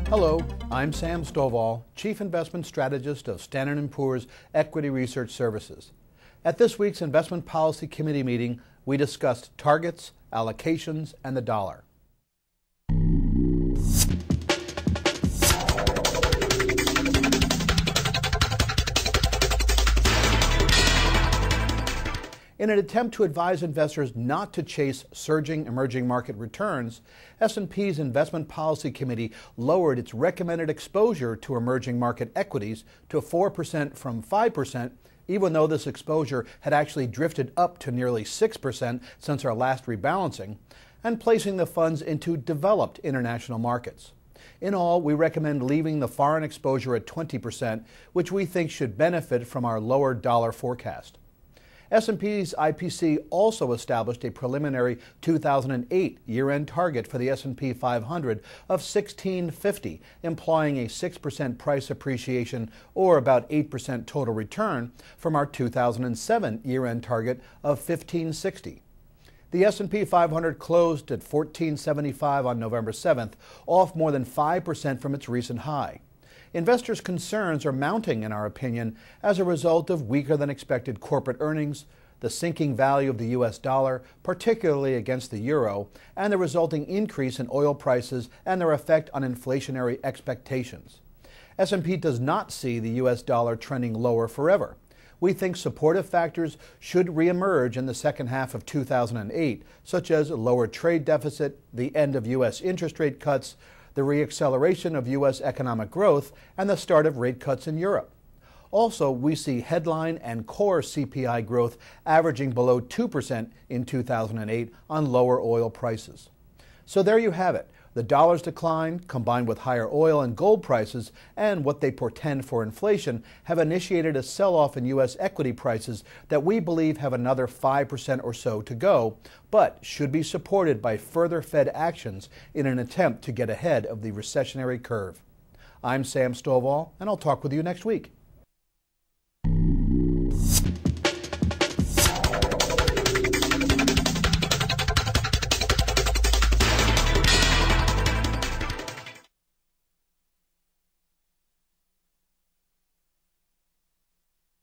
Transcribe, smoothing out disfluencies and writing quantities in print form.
Hello, I'm Sam Stovall, Chief Investment Strategist of Standard & Poor's Equity Research Services. At this week's Investment Policy Committee meeting, we discussed targets, allocations, and the dollar. In an attempt to advise investors not to chase surging emerging market returns, S&P's Investment Policy Committee lowered its recommended exposure to emerging market equities to 4% from 5%, even though this exposure had actually drifted up to nearly 6% since our last rebalancing, and placing the funds into developed international markets. In all, we recommend leaving the foreign exposure at 20%, which we think should benefit from our lower dollar forecast. S&P's IPC also established a preliminary 2008 year-end target for the S&P 500 of 1650, implying a 6% price appreciation or about 8% total return from our 2007 year-end target of 1560. The S&P 500 closed at 1475 on November 7th, off more than 5% from its recent high. Investors' concerns are mounting, in our opinion, as a result of weaker than expected corporate earnings, the sinking value of the U.S. dollar, particularly against the euro, and the resulting increase in oil prices and their effect on inflationary expectations. S&P does not see the U.S. dollar trending lower forever. We think supportive factors should reemerge in the second half of 2008, such as a lower trade deficit, the end of U.S. interest rate cuts, the reacceleration of U.S. economic growth, and the start of rate cuts in Europe. Also, we see headline and core CPI growth averaging below 2% in 2008 on lower oil prices. So there you have it. The dollar's decline, combined with higher oil and gold prices and what they portend for inflation, have initiated a sell-off in U.S. equity prices that we believe have another 5% or so to go, but should be supported by further Fed actions in an attempt to get ahead of the recessionary curve. I'm Sam Stovall, and I'll talk with you next week.